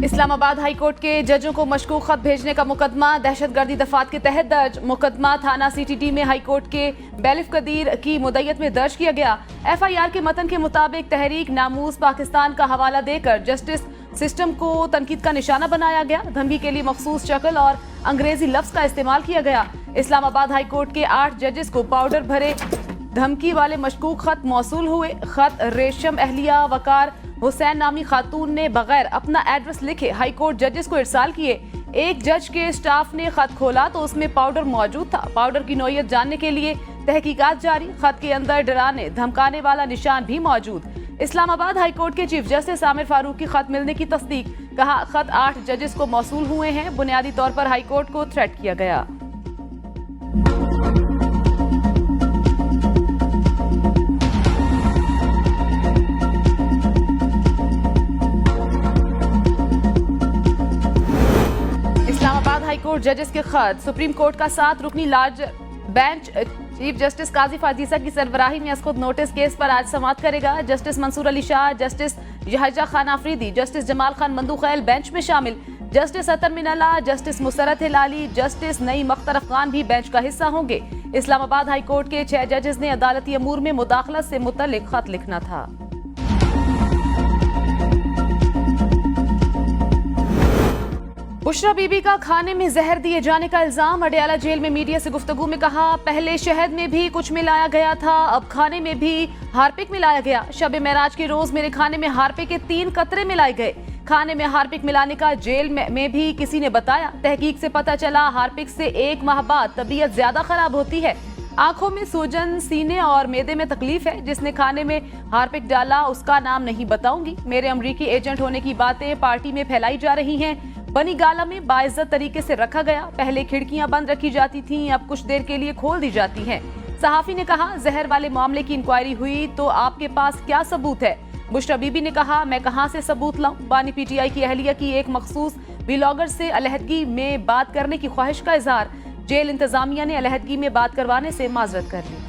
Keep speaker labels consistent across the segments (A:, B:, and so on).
A: Islamabad high court के जजों को मशकूक खत भेजने का मुकदमा दहशतगर्दी दफात के तहत दर्ज। मुकदमा थाना सीटीडी में हाई कोर्ट के बैलिफ कदीर की मुद्दत में दर्ज किया गया। एफआईआर के मतन के मुताबिक तहरीक नामूस पाकिस्तान का हवाला देकर जस्टिस सिस्टम को तनकीद का निशाना बनाया गया। धमकी के लिए मखसूस शक्ल और अंग्रेजी लफ्ज का इस्तेमाल किया गया। इस्लामाबाद हाई कोर्ट के 8 जजेस को पाउडर भरे धमकी वाले मशकूक खत मौसूल हुए। खत रेशम अहलिया वकार हुसैन नामी खातून ने बगैर अपना एड्रेस लिखे हाई कोर्ट जजेस को इरसाल किए। एक जज के स्टाफ ने खत खोला तो उसमें पाउडर मौजूद था। पाउडर की नौइयत जानने के लिए तहकीकात जारी। खत के अंदर डराने धमकाने वाला निशान भी मौजूद। इस्लामाबाद हाई कोर्ट के चीफ जस्टिस आमिर फारूक की खत मिलने की तस्दीक। कहा, खत 8 जजेस को मौसूल हुए हैं। बुनियादी तौर पर हाई कोर्ट को थ्रेट किया गया। इस्लामाबाद हाई कोर्ट जजेस के खत। सुप्रीम कोर्ट का 7 रुकनी लार्ज बेंच चीफ जस्टिस काजी फाजीसा की सरबराही में खुद नोटिस केस पर आज समाअत करेगा। Justice Mansoor Ali Shah, justice Yahya Khan Afridi, justice Jamal Khan Mandokhail bench में शामिल। Justice Athar Minallah, justice Musarrat Hilali, justice Naeem Akhtar Afghan भी बेंच का हिस्सा होंगे। इस्लामाबाद हाई कोर्ट के 6 जजेस ने अदालती अमूर में मुदाखलत से मुतल्लिक खत लिखना था। बुशरा बीबी का खाने में जहर दिए जाने का इल्जाम। अडयाला जेल में मीडिया से गुफ्तगू में कहा, पहले शहद में भी कुछ मिलाया गया था, अब खाने में भी हार्पिक मिलाया गया। शब मेराज के रोज मेरे खाने में हार्पिक के 3 कतरे मिलाए गए। खाने में हार्पिक मिलाने का जेल में भी किसी ने बताया। तहकीक से पता चला हार्पिक से 1 माह बाद तबीयत ज्यादा खराब होती है। आंखों में सूजन, सीने और मैदे में तकलीफ है। जिसने खाने में हार्पिक डाला उसका नाम नहीं बताऊंगी। मेरे अमरीकी एजेंट होने की बातें पार्टी में फैलाई जा रही हैं। बनी गाला में बाइज्जत तरीके से रखा गया। पहले खिड़कियां बंद रखी जाती थीं, अब कुछ देर के लिए खोल दी जाती हैं। सहाफी ने कहा, जहर वाले मामले की इंक्वायरी हुई तो आपके पास क्या सबूत है? बुशरा बीबी ने कहा, मैं कहां से सबूत लाऊं? बानी पीटीआई की अहलिया की एक मखसूस व्लॉगर से अलहदगी में बात करने की ख्वाहिश का इजहार। जेल इंतजामिया ने अलहदगी में बात करवाने से माजरत कर ली।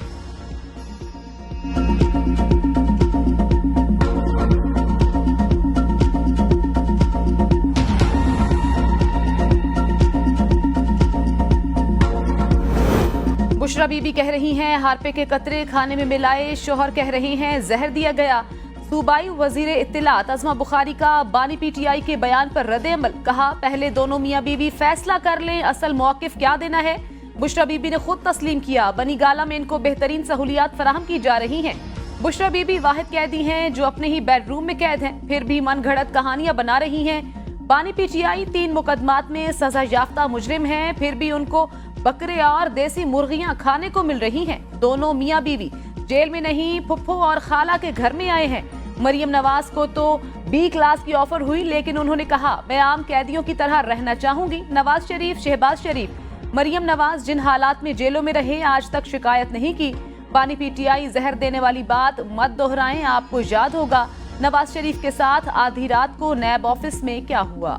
A: बुशरा बीबी कह रही हैं, हार्पिक के कतरे खाने में मिलाए। शोहर कह रहे हैं जहर दिया गया। सूबाई वजीर इत्तिलात अज़मा बुखारी का बानी पीटीआई के बयान पर रद्द अमल। कहा, पहले दोनों मियां बीवी फैसला कर लें असल मौक़िफ़ क्या देना है। बुशरा बीबी ने खुद तस्लीम किया, बनी गाला में इनको बेहतरीन सहूलियात फराहम की जा रही हैं। बुशरा बीबी वाहिद कैदी हैं जो अपने ही बेडरूम में कैद हैं, फिर भी मन घड़त कहानियां बना रही हैं। बानी पीटीआई 3 मुकदमात में सजा याफ्ता मुजरिम हैं, फिर भी उनको बकरे और देसी मुर्गियां खाने को मिल रही हैं। दोनों मियां बीवी जेल में नहीं, फुफ्फो और खाला के घर में आए हैं। मरियम नवाज को तो B क्लास की ऑफर हुई, लेकिन उन्होंने कहा, मैं आम कैदियों की तरह रहना चाहूंगी। नवाज शरीफ, शहबाज शरीफ, मरियम नवाज जिन हालात में जेलों में रहे आज तक शिकायत नहीं की। बानी पीटीआई जहर देने वाली बात मत दोहराएं, आपको याद होगा नवाज शरीफ के साथ आधी रात को नैब ऑफिस में क्या हुआ।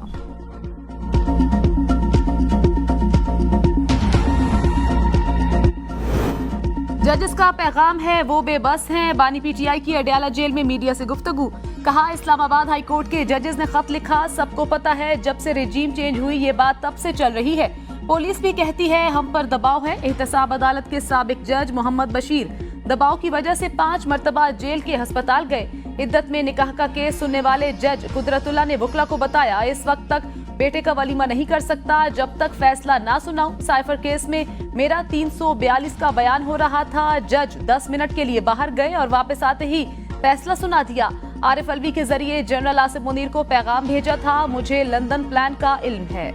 A: जजेस का पैगाम है, वो बेबस हैं। बानी पीटीआई की अडयाला जेल में मीडिया से गुफ्तगू। कहा, इस्लामाबाद हाई कोर्ट के जजेस ने खत लिखा, सबको पता है जब से रेजीम चेंज हुई ये बात तब से चल रही है। पुलिस भी कहती है हम पर दबाव है। एहतसाब अदालत के साबिक जज मोहम्मद बशीर दबाव की वजह से 5 मरतबा जेल के अस्पताल गए। इद्दत में निकाह का केस सुनने वाले जज कुदरतुल्लाह ने वकला को बताया, इस वक्त तक बेटे का वलीमा नहीं कर सकता जब तक फैसला ना सुनाऊं। साइफर केस में मेरा 342 का बयान हो रहा था। जज 10 मिनट के लिए बाहर गए और वापस आते ही फैसला सुना दिया। आरिफ अलवी के जरिए जनरल आसिफ मुनीर को पैगाम भेजा था, मुझे लंदन प्लान का इल्म है।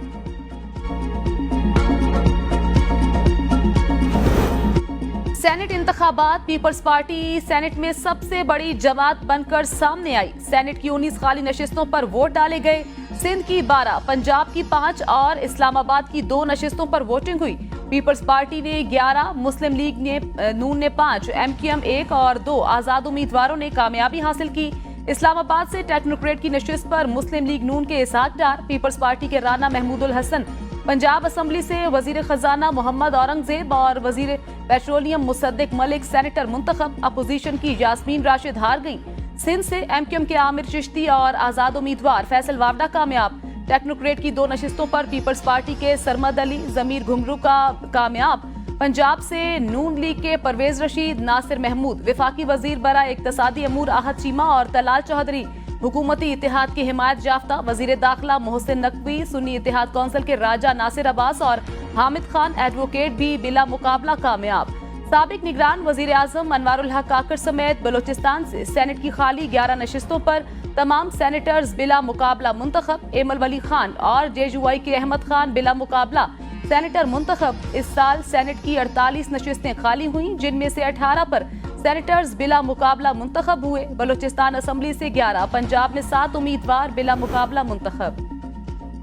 A: सेनेट इंतखाबात, पीपल्स पार्टी सेनेट में सबसे बड़ी जमात बनकर सामने आई। सेनेट की 19 खाली नशिस्तों पर वोट डाले गए। सिंध की 12, पंजाब की 5 और इस्लामाबाद की 2 नशिस्तों पर वोटिंग हुई। पीपल्स पार्टी ने 11, मुस्लिम लीग ने नून ने 5, MQM 1 और 2 आजाद उम्मीदवारों ने कामयाबी हासिल की। इस्लामाबाद से टेक्नोक्रेट की नशिस्त पर मुस्लिम लीग नून के इसाक डार, पीपल्स पार्टी के राना महमूदुल हसन, पंजाब असम्बली से वजीर खजाना मोहम्मद औरंगजेब और वजीर पेट्रोलियम मुसद्दिक मलिक सेनेटर मुंतखब। अपोजिशन की यास्मीन राशिद हार गईं। सिंध से MQM के आमिर चिश्ती और आजाद उम्मीदवार फैसल वावडा कामयाब। टेक्नोक्रेट की 2 नशिस्तों पर पीपल्स पार्टी के सरमद अली, जमीर घुंगरू का कामयाब। पंजाब से नून लीग के परवेज रशीद, नासिर महमूद, विफाकी वजीर बरा इक्तसादी अमूर आहत चीमा और तलाल चौधरी हुकूमती इत्तेहाद की हिमायत याफ्ता। वजीर दाखिला मोहसिन नकवी, सुन्नी इत्तेहाद कौंसिल के राजा नासिर अब्बास और हामिद खान एडवोकेट भी बिला मुकाबला कामयाब। साबिक निगरान वजीर आजम अनवारुल हक काकर समेत बलोचिस्तान से सेनेट की खाली 11 नशिस्तों पर तमाम सेनेटर्स बिला मुकाबला मुंतखब। एमल वली खान और जेजुआई के अहमद खान बिला मुकाबला सेनेटर मुंतखब। इस साल सेनेट की 48 नशिस्तें खाली हुई, जिनमें से 18 पर सेनेटर्स बिला मुकाबला मुंतखब हुए। बलोचिस्तान असम्बली से 11, पंजाब में 7 उम्मीदवार बिला मुकाबला मुंतखब।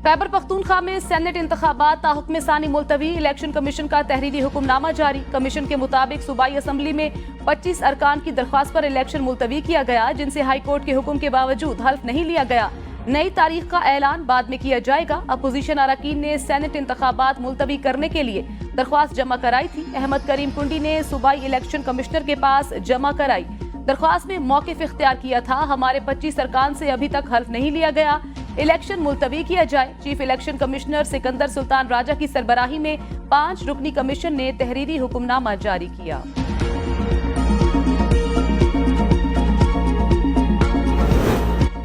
A: खैबर पख्तूनख्वा में सेनेट इंतखाबात ताहुक्म सानी मुलतवी। इलेक्शन कमीशन का तहरीरी हुक्मनामा जारी। कमीशन के मुताबिक सूबाई असम्बली में 25 अरकान की दरख्वास्त पर इलेक्शन मुलतवी किया गया, जिनसे हाई कोर्ट के हुक्म के बावजूद हल्फ नहीं लिया गया। नई तारीख का ऐलान बाद में किया जाएगा। अपोजिशन अरकान ने सेनेट इंतखाबात मुलतवी करने के लिए दरख्वास्त जमा कराई थी। अहमद करीम कुंडी ने सूबाई इलेक्शन कमिश्नर के पास जमा कराई। दरख्वास्त में मौक़िफ़ इख्तियार किया था, हमारे 25 अरकान से अभी तक हल्फ नहीं लिया गया, इलेक्शन मुलतवी किया जाए। Chief election commissioner Sikandar Sultan Raja की सरबराही में 5 रुकनी कमीशन ने तहरीरी हुक्मनामा जारी किया।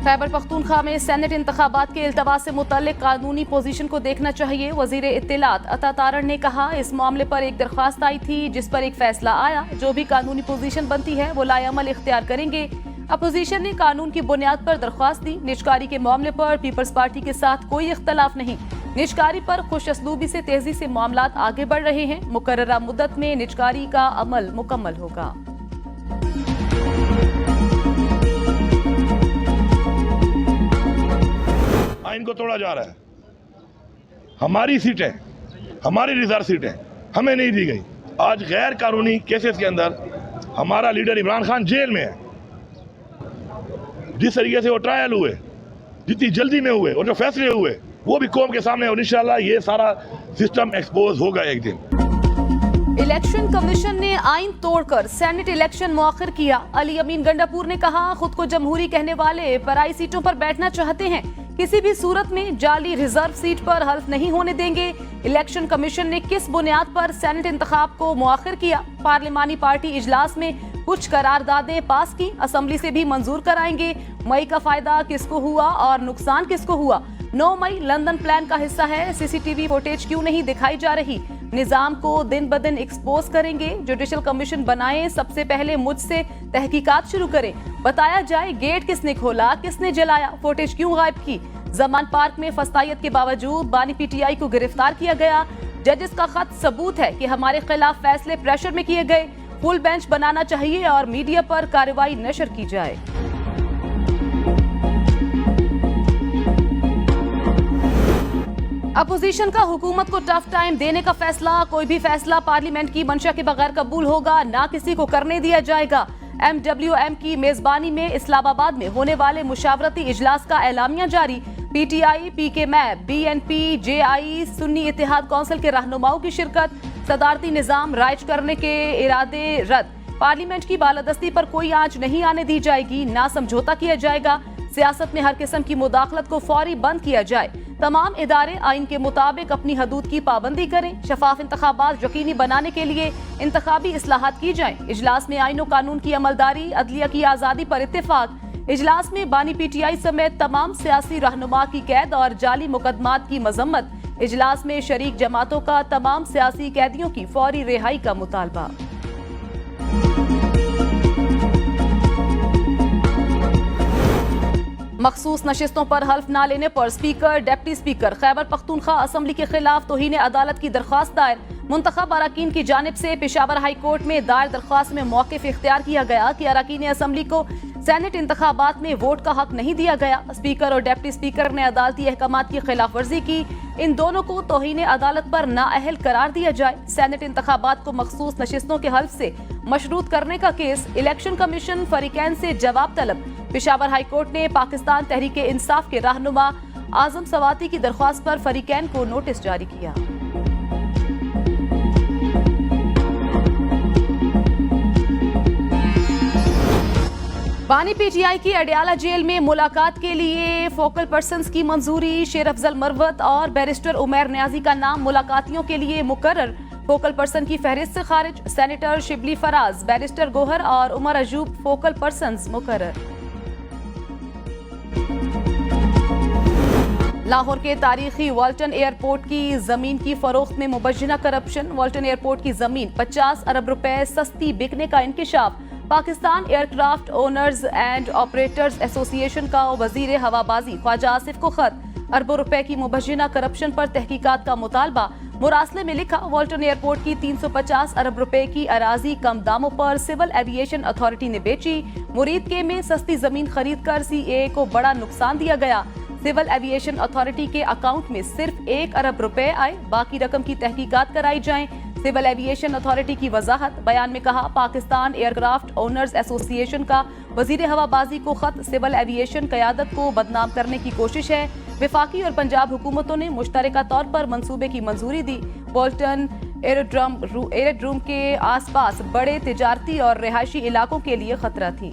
A: खैबर पख्तूनख्वा में सेनेट इंतखाबात के इल्तवा से मुतल्लिक कानूनी पोजीशन को देखना चाहिए। वजीर इत्तिलात अता तारण ने कहा, इस मामले पर एक दरख्वास्त आई थी जिस पर एक फैसला आया। जो भी कानूनी पोजीशन बनती है वो लाएअमल इख्तियार करेंगे। अपोजिशन ने कानून की बुनियाद पर दरख्वास्त दी। निजकारी के मामले पर पीपल्स पार्टी के साथ कोई इख्तलाफ नहीं। निजकारी पर खुश असलूबी से तेजी से मामलात आगे बढ़ रहे हैं। मुकर्ररा मुद्दत में निजकारी का अमल मुकम्मल होगा।
B: आइन को तोड़ा जा रहा है। हमारी सीटें, हमारी रिजर्व सीटें हमें नहीं दी गई। आज गैर कानूनी केसेस के अंदर हमारा लीडर इमरान खान जेल में है। जिस तरीके से वो ट्रायल हुए, जितनी जल्दी में हुए और जो फैसले हुए वो भी कौम के सामने, और इंशाल्लाह ये सारा सिस्टम एक्सपोज होगा एक दिन।
A: इलेक्शन कमीशन ने आइन तोड़कर सेनेट इलेक्शन मुअख्खर किया। अली अमीन गंडापुर ने कहा, खुद को जमहूरी कहने वाले पराई सीटों पर बैठना चाहते हैं, किसी भी सूरत में जाली रिजर्व सीट पर हल्फ नहीं होने देंगे। इलेक्शन कमीशन ने किस बुनियाद पर सेनेट इंतखाब को मुअख्खर किया? पार्लिमानी पार्टी इजलास में कुछ करारदादें पास की, असम्बली से भी मंजूर कराएंगे। मई का फायदा किसको हुआ और नुकसान किसको हुआ? 9 मई लंदन प्लान का हिस्सा है। सीसीटीवी फुटेज क्यों नहीं दिखाई जा रही? निजाम को दिन ब दिन एक्सपोज करेंगे। जुडिशल कमीशन बनाएं, सबसे पहले मुझसे तहकीकात शुरू करें। बताया जाए गेट किसने खोला, किसने जलाया, फुटेज क्यों गायब की? जमान पार्क में फस्तायत के बावजूद बानी पीटीआई को गिरफ्तार किया गया। जजेस का खत सबूत है कि हमारे खिलाफ फैसले प्रेशर में किए गए। फुल बेंच बनाना चाहिए और मीडिया पर कार्रवाई नशर की जाए। अपोजिशन का हुकूमत को टफ टाइम देने का फैसला। कोई भी फैसला पार्लियामेंट की मंशा के बगैर कबूल होगा, ना किसी को करने दिया जाएगा। MWM की मेजबानी में इस्लामाबाद में होने वाले मुशावरती इजलास का एलामिया जारी। PTI, PK MAP, BNP, JI, Sunni Ittehad council के रहनुमाओं की शिरकत। सदारती निजाम राइज करने के इरादे रद्द। पार्लियामेंट की बालादस्ती पर कोई आंच नहीं आने दी जाएगी, ना समझौता किया जाएगा। सियासत में हर किस्म की मुदाखलत को फौरी बंद किया जाए। तमाम इदारे आइन के मुताबिक अपनी हदूद की पाबंदी करें। शफाफ इंतखाबात यकीनी बनाने के लिए इंतखाबी इस्लाहात की जाएं। इजलास में आइन और कानून की अमलदारी, अदलिया की आज़ादी पर इत्तेफाक। इजलास में बानी PTI समेत तमाम सियासी रहनुमा की कैद और जाली मुकदमात की मजम्मत। इजलास में शरीक जमातों का तमाम सियासी कैदियों की फौरी रिहाई का मुतालबा। मखसूस नशिस्तों पर हल्फ न लेने पर speaker, deputy speaker Khyber Pakhtunkhwa assembly के खिलाफ तौहीन अदालत की दरख्वास्त दायर। मुंतखब अरकान की जानिब से पेशावर हाई कोर्ट में दायर दरख्वास्त में मौक़िफ़ इख्तियार किया गया कि अरकान असम्बली को सेनेट इंतखाबात में वोट का हक नहीं दिया गया। स्पीकर और डिप्टी स्पीकर ने अदालती अहकामात की खिलाफ वर्जी की। इन दोनों को तौहीन अदालत पर नाअहल करार दिया जाए। सेनेट इंतखाबात को मखसूस नशिस्तों के हल्फ से मशरूत करने का केस। इलेक्शन कमीशन फरीकैन से जवाब तलब। पेशावर हाई कोर्ट ने पाकिस्तान तहरीक इंसाफ के रहनुमा आजम सवाती की दरख्वास्त पर फरीकैन को नोटिस जारी किया। बानी पीटीआई की अडयाला जेल में मुलाकात के लिए फोकल पर्सन्स की मंजूरी। शेर अफजल मरवत और बैरिस्टर उमैर न्याजी का नाम मुलाकातियों के लिए मुकर्रर। फोकल पर्सन की फहरिस्त से खारिज। सेनेटर शिबली फराज, बैरिस्टर गोहर और उमर अजूब फोकल पर्सन्स मुकर्रर। लाहौर के तारीखी वाल्टन एयरपोर्ट की जमीन की फरोख्त में मुबज्जिना करप्शन। वाल्टन एयरपोर्ट की जमीन 50 अरब रुपए सस्ती बिकने का इंकिशाफ। Pakistan aircraft owners and operators association का वजीर हवाबाजी ख्वाजा आसिफ को खत। अरबों रुपए की मुबज्जिना करप्शन पर तहकीकात का मुतालबा। मुरासले में लिखा, वाल्टन एयरपोर्ट की 350 अरब रुपए की अराजी कम दामों पर सिविल एविएशन अथॉरिटी ने बेची। मुरीद के में सस्ती जमीन खरीद कर सीए को बड़ा नुकसान दिया गया। सिविल एविएशन अथॉरिटी के अकाउंट में सिर्फ 1 अरब रुपए आए, बाकी रकम की तहकीकात कराई जाएं। सिविल एविएशन अथॉरिटी की वजाहत। बयान में कहा, पाकिस्तान एयरक्राफ्ट ओनर्स एसोसिएशन का वजीर हवाबाजी को खत। सिविल एविएशन क़यादत को बदनाम करने की कोशिश है। वफाकी और पंजाब हुकूमतों ने मुश्तरका तौर पर मंसूबे की मंजूरी दी। वाल्टन एयरड्रोम के आसपास बड़े तिजारती और रिहायशी इलाकों के लिए खतरा थी।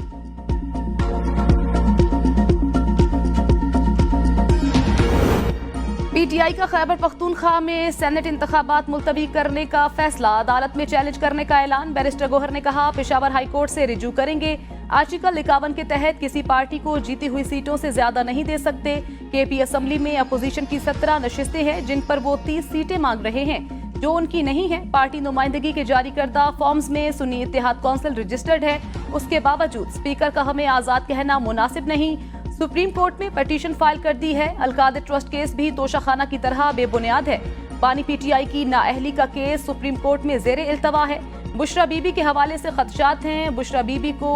A: पीटीआई का खैबर पख्तूनख्वा में सेनेट इंतखाबात मुलतवी करने का फैसला। अदालत में चैलेंज करने का ऐलान। बैरिस्टर गोहर ने कहा, पेशावर हाई कोर्ट से रिजू करेंगे। आर्टिकल 51 के तहत किसी पार्टी को जीती हुई सीटों से ज्यादा नहीं दे सकते। केपी असेंबली में अपोजिशन की 17 नशिस्तें हैं जिन पर वो 30 सीटें मांग रहे हैं जो उनकी नहीं है। पार्टी नुमाइंदगी के जारी करदा फॉर्म्स में सुन्नी इत्तेहाद कौंसिल रजिस्टर्ड है। उसके बावजूद स्पीकर का हमें आजाद कहना मुनासिब नहीं। सुप्रीम कोर्ट में पटिशन फाइल कर दी है। अलकादर ट्रस्ट केस भी तोशाखाना की तरह बेबुनियाद है। बानी पीटीआई की नाअहली का केस सुप्रीम कोर्ट में जेर इल्तवा है। बुशरा बीबी के हवाले से खदशात हैं। बुशरा बीबी को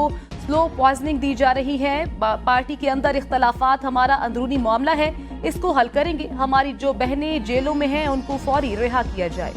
A: स्लो पॉइजनिंग दी जा रही है। पार्टी के अंदर इख्तलाफात हमारा अंदरूनी मामला है, इसको हल करेंगे। हमारी जो बहनें जेलों में हैं उनको फौरी रिहा किया जाए।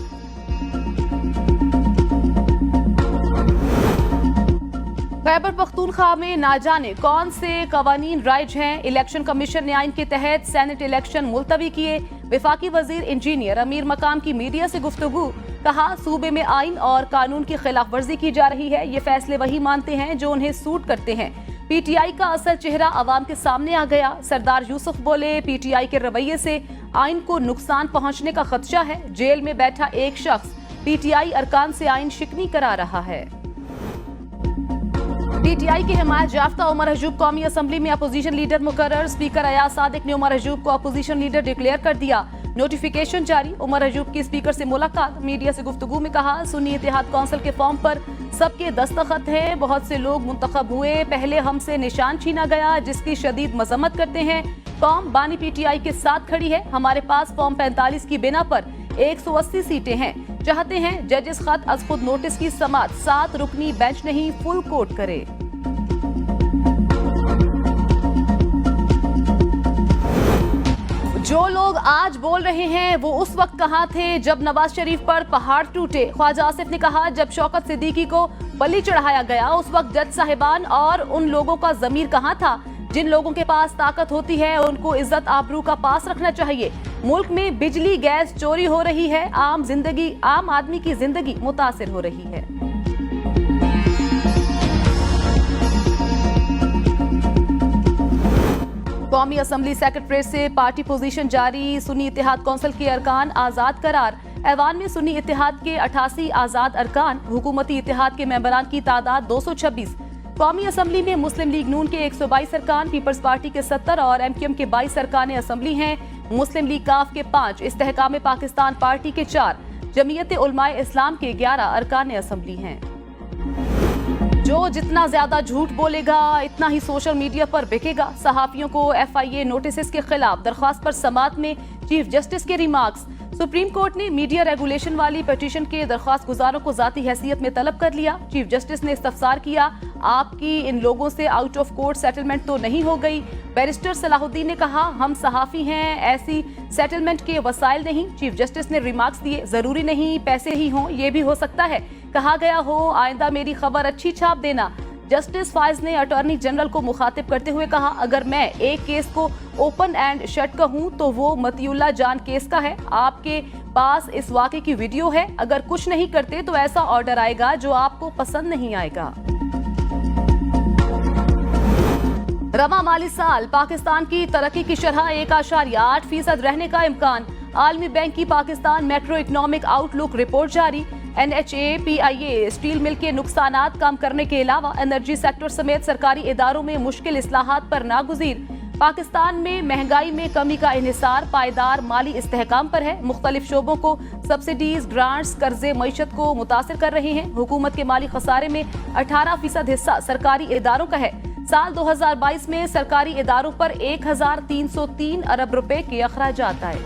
A: खैबर पख्तूनख्वा में ना जाने कौन से कवानीन राइज हैं। इलेक्शन कमीशन ने आइन के तहत सेनेट इलेक्शन मुलतवी किए। वफाकी वजीर इंजीनियर अमीर मकाम की मीडिया से गुफ्तगू। कहा, सूबे में आइन और कानून की खिलाफ वर्जी की जा रही है। ये फैसले वही मानते हैं जो उन्हें सूट करते हैं। पीटीआई का असल चेहरा अवाम के सामने आ गया। सरदार यूसुफ बोले, पीटीआई के रवैये से आइन को नुकसान पहुंचने का खदशा है। जेल में बैठा एक शख्स पीटीआई अरकान से आइन शिकनी करा रहा है। पीटीआई के हिमायत याफ्ता उमर अजूब कौमी असेंबली में अपोजिशन लीडर मुकर्रर। स्पीकर अयाज सादिक ने उमर अजूब को अपोजिशन लीडर डिक्लेयर कर दिया। नोटिफिकेशन जारी। उमर अजूब की स्पीकर से मुलाकात। मीडिया से गुफ्तगू में कहा, सुन्नी इत्तेहाद कौंसिल के फॉर्म पर सबके दस्तखत हैं। बहुत से लोग मुंतखब हुए, पहले हमसे निशान छीना गया जिसकी शदीद मजम्मत करते हैं। कौम बानी पीटीआई के साथ खड़ी है। हमारे पास फॉर्म 45 की बिना पर 180 सीटें हैं। चाहते हैं जजेस खत अज खुद नोटिस की समात 7 रुकनी बेंच नहीं फुल कोर्ट करे। जो लोग आज बोल रहे हैं वो उस वक्त कहाँ थे जब नवाज शरीफ पर पहाड़ टूटे। ख्वाजा आसिफ ने कहा, जब शौकत सिद्दीकी को बलि चढ़ाया गया उस वक्त जज साहिबान और उन लोगों का ज़मीर कहाँ था। जिन लोगों के पास ताकत होती है उनको इज्जत आबरू का पास रखना चाहिए। मुल्क में बिजली गैस चोरी हो रही है। आम आदमी की जिंदगी मुतासिर हो रही है। कौमी असेंबली सेक्रेटरीट से पार्टी पोजीशन जारी। सुन्नी इत्तेहाद कौंसिल के अरकान आजाद करार। ऐवान में सुन्नी इत्तेहाद के 88 आजाद अरकान। हुकूमती इत्तेहाद के मेंबरान की तादाद 226। कौमी असेंबली में मुस्लिम लीग नून के 122 अरकान, पीपल्स पार्टी के 70 और एमक्यूएम के 22 अरकान असेंबली हैं। मुस्लिम लीग काफ के 5, इस्तेहकाम पाकिस्तान पार्टी के 4, जमीयत उलमाए इस्लाम के 11 अरकान असेंबली हैं। जो जितना ज्यादा झूठ बोलेगा इतना ही सोशल मीडिया पर बिकेगा। सहाफियों को FIA नोटिस के खिलाफ दरख्वास्त पर समात में चीफ जस्टिस के रिमार्क्स। सुप्रीम कोर्ट ने मीडिया रेगुलेशन वाली पिटीशन के दरख्वास्त गुजारों को जाती हैसियत में तलब कर लिया। चीफ जस्टिस ने इस्तफसार किया, आपकी इन लोगों से आउट ऑफ कोर्ट सेटलमेंट तो नहीं हो गई। बैरिस्टर सलाहुद्दीन ने कहा, हम सहाफी हैं, ऐसी सेटलमेंट के वसाइल नहीं। चीफ जस्टिस ने रिमार्क्स दिए, जरूरी नहीं पैसे ही हों, ये भी हो सकता है कहा गया हो, आइंदा मेरी खबर अच्छी छाप देना। जस्टिस फाइज ने अटॉर्नी जनरल को मुखातिब करते हुए कहा, अगर मैं एक केस को ओपन एंड शट कहूं तो वो मतियुल्लाह जान केस का है। आपके पास इस वाक़े की वीडियो है, अगर कुछ नहीं करते तो ऐसा ऑर्डर आएगा जो आपको पसंद नहीं आएगा। रवा माली साल पाकिस्तान की तरक्की की शरह 1.8% रहने का इम्कान। आलमी बैंक की Pakistan macro economic outlook report जारी। NHAPIA स्टील मिल के नुकसानात कम करने के अलावा एनर्जी सेक्टर समेत सरकारी इदारों में मुश्किल इस्लाहात पर नागुज़ीर। पाकिस्तान में महंगाई में कमी का इन्हिसार पायदार माली इस्तेहकाम पर है। मुख्तलिफ शोबों को सब्सिडीज, ग्रांट्स, कर्जे मईशत को मुतासिर कर रहे हैं। हुकूमत के माली खसारे में 18% हिस्सा सरकारी इदारों का है। साल 2022 में सरकारी इदारों पर 1303 अरब रुपए के अखराजात आए।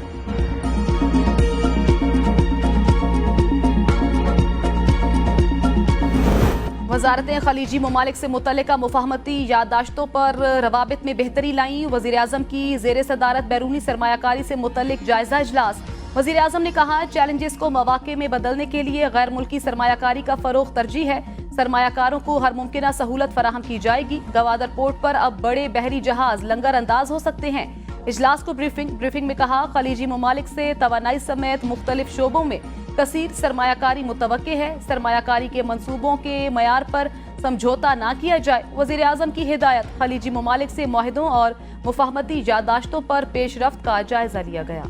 A: वजारतें खलीजी ममालिक से मुतल्लिका मुफाहमती यादाश्तों पर रवाबित में बेहतरी लाई। वजीर आजम की जेर सदारत बैरूनी सरमायाकारी से मुतल्लिक जायजा इजलास। वजीर आजम ने कहा, चैलेंजेस को मौके में बदलने के लिए गैर मुल्की सरमायाकारी का फरोग तरजीह है। सरमायाकारों को हर मुमकिन सहूलत फराहम की जाएगी। गवादर पोर्ट पर अब बड़े बहरी जहाज लंगर अंदाज हो सकते हैं। इजलास को ब्रीफिंग में कहा, खलीजी ममालिक से तवानाई समेत मुख्तलिफ शोबों में कसीर सरमायाकारी मुतवक्के है। सरमायाकारी के मंसूबों के मयार पर समझौता ना किया जाए। वजीर आजम की हिदायत, खलीजी ममालिक से मुआहिदों और मुफाहमती यादाश्तों पर पेशरफ्त का जायजा लिया गया।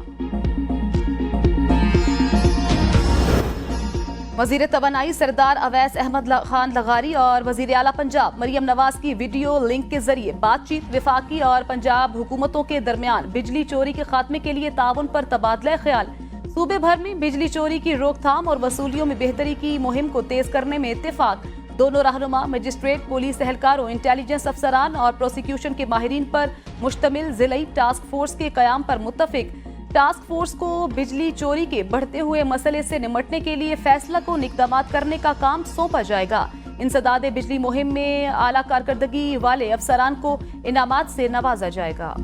A: वजीर तवानाई सरदार अवैस अहमद खान लगारी और वजीर आला पंजाब मरियम नवाज की वीडियो लिंक के जरिए बातचीत। विफाकी और पंजाब हुकूमतों के दरमियान बिजली चोरी के खात्मे के लिए ताउन पर तबादला ख्याल। सूबे भर में बिजली चोरी की रोकथाम और वसूलियों में बेहतरी की मुहिम को तेज करने में इत्तेफाक। दोनों रहनुमा मजिस्ट्रेट, पुलिस एहलकारों, इंटेलिजेंस अफसरान और प्रोसिक्यूशन के माहिरीन पर मुश्तमिल जिलाई टास्क फोर्स के कयाम पर मुत्तफिक। टास्क फोर्स को बिजली चोरी के बढ़ते हुए मसले से निपटने के लिए फैसला को इक़दामात करने का काम सौंपा जाएगा। इंसदाद बिजली मुहिम में आला कारकर्दगी वाले अफसरान को इनामात से नवाजा जाएगा।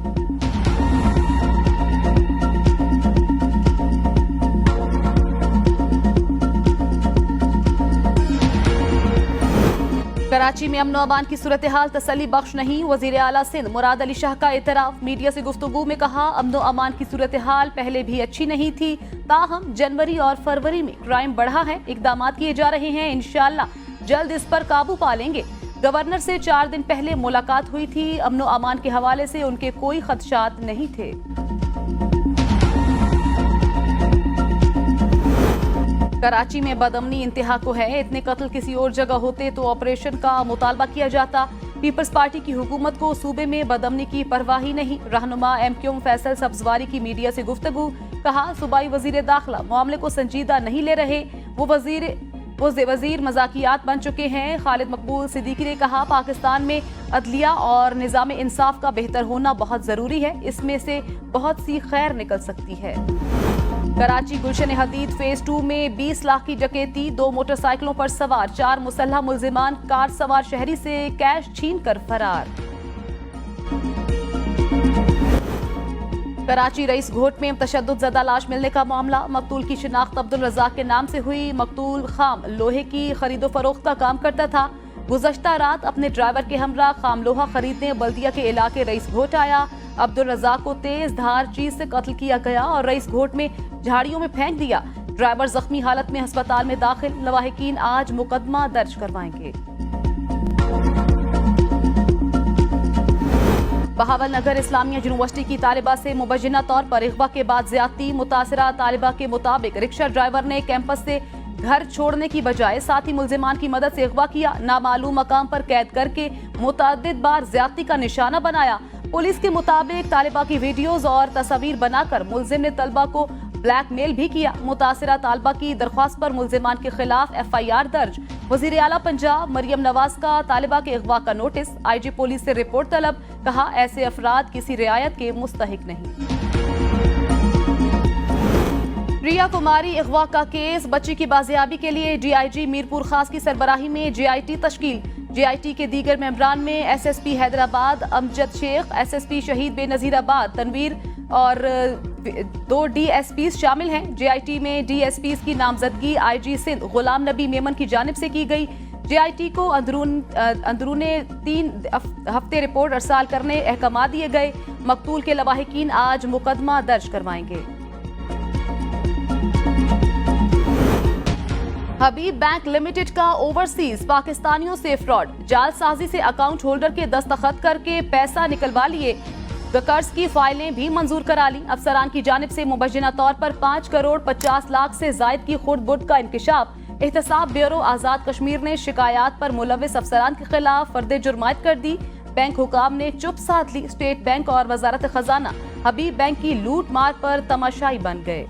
A: कराची में अमन अमान की सूरत हाल तसल्ली बख्श नहीं। वजीर आला सिंध मुराद अली शाह का एतराफ। मीडिया से गुफ्तगू में कहा, अमन अमान की सूरत हाल पहले भी अच्छी नहीं थी, ताहम जनवरी और फरवरी में क्राइम बढ़ा है। इकदाम किए जा रहे हैं, इंशाअल्लाह जल्द इस पर काबू पा लेंगे। गवर्नर से 4 दिन पहले मुलाकात हुई थी। अमन अमान के हवाले से उनके कोई खदशात नहीं थे। कराची में बदअमनी इंतहा को है। इतने कत्ल किसी और जगह होते तो ऑपरेशन का मुतालबा किया जाता। पीपल्स पार्टी की हुकूमत को सूबे में बदअमनी की परवाह ही नहीं। रहनुमा MQM फैसल सब्जवारी की मीडिया से गुफ्तगू। कहा, सूबाई वजीर दाखिला मामले को संजीदा नहीं ले रहे। वो वजीर मजाकियात बन चुके हैं। खालिद मकबूल सिद्दीकी ने कहा, पाकिस्तान में अदलिया और निज़ाम इंसाफ का बेहतर होना बहुत ज़रूरी है। इसमें से बहुत सी खैर निकल सकती है। कराची गुलशन हदीद फेज 2 में 20 लाख की डकैती। 2 मोटरसाइकिलों पर सवार 4 मुसल्लह मुल्जिमान कार सवार शहरी से कैश छीन कर फरार। कराची रईस घोट में तशद्दुद ज़दा लाश मिलने का मामला। मकतूल की शिनाख्त अब्दुल रज़ाक के नाम से हुई। मकतूल खाम लोहे की खरीदो फरोख्त का काम करता था। गुज़श्ता रात अपने ड्राइवर के हमरा खाम लोहा खरीदने बल्दिया के इलाके रईस घोट आया। अब्दुल रज़ाक को तेज धार चीज से कत्ल किया गया और रईस घोट में झाड़ियों में फेंक दिया। ड्राइवर जख्मी हालत में अस्पताल में दाखिल। लवाहिकीन आज मुकदमा दर्ज करवाएंगे। बहावल नगर इस्लामिया यूनिवर्सिटी की तालिबा से मुबैना तौर पर इग़वा के बाद ज्यादती। मुतासिरा तालिबा के मुताबिक रिक्शा ड्राइवर ने कैंपस से घर छोड़ने की बजाय साथी मुल्जिमान की मदद से इग़वा किया। नामालूम मकाम पर कैद करके मुतअद्दिद बार ज्यादती का निशाना बनाया। पुलिस के मुताबिक तालिबा की वीडियोज और तस्वीर बनाकर मुल्जिम ने तलबा को ब्लैकमेल भी किया। मुतासिरा तालिबा की दरख्वास्त पर मुल्जिमान के खिलाफ FIR दर्ज। वजीर आला पंजाब मरियम नवाज का तालिबा के अगवा का नोटिस। IG पुलिस से रिपोर्ट तलब। कहा, ऐसे अफराद किसी रियायत के मुस्तहिक नहीं। रिया कुमारी अगवा का केस। बच्ची की बाजियाबी के लिए DIG मीरपुर खास की सरबराही में JIT तश्कील। JIT के दीगर मेंबरान में SSP हैदराबाद अमजद शेख, SSP शहीद बेनजीराबाद तनवीर और 2 DSPs शामिल हैं। JIT में DSPs की नामजदगी IG सिंध गुलाम नबी मेमन की जानिब से की गई। JIT को अंदरूने 3 हफ्ते रिपोर्ट अरसाल करने अहकाम दिए गए। मकतूल के लवाहिकीन आज मुकदमा दर्ज करवाएंगे। हबीब बैंक लिमिटेड का ओवरसीज पाकिस्तानियों से फ्रॉड, जालसाजी से अकाउंट होल्डर के दस्तखत करके पैसा निकलवा लिए, कर्ज की फाइलें भी मंजूर करा ली। अफसरान की जानिब से मुबैना तौर पर 5 करोड़ 50 लाख से जायद की खुर्द बुर्द का इंकशाफ। एहतसाब ब्यूरो आजाद कश्मीर ने शिकायत पर मुलविस अफसरान के खिलाफ फर्द जुर्मायत कर दी। बैंक हुकाम ने चुप साध ली। स्टेट बैंक और वजारत खजाना हबीब बैंक की लूट मार पर तमाशाई बन गए।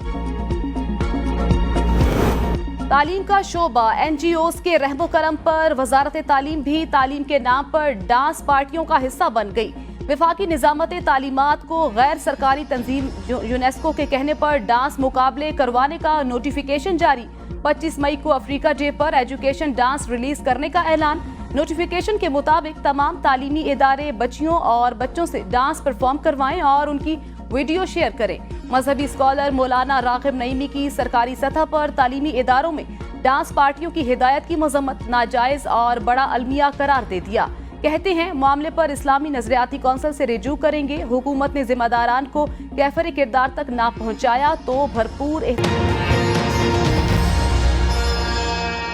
A: तालीम का शोबा NGOs के रहमो करम पर वजारत तालीम भी तालीम के नाम पर डांस पार्टियों का हिस्सा बन गई। विफाकी निजामत तालीमात को गैर सरकारी तंजीम यूनेस्को के कहने पर डांस मुकाबले करवाने का नोटिफिकेशन जारी। 25 मई को अफ्रीका डे पर एजुकेशन डांस रिलीज करने का ऐलान। नोटिफिकेशन के मुताबिक तमाम तालीमी इदारे बच्चियों और बच्चों से डांस परफॉर्म करवाएं और उनकी वीडियो शेयर करें। मजहबी स्कॉलर मौलाना रागिब नईमी की सरकारी सतह पर तालीमी इदारों में डांस पार्टियों की हिदायत की मजम्मत नाजायज और बड़ा अलमिया करार दे दिया। कहते हैं मामले पर इस्लामी नजरियाती कौंसिल से रिजू करेंगे। हुकूमत ने जिम्मेदारान को कैफर किरदार तक ना पहुंचाया तो भरपूर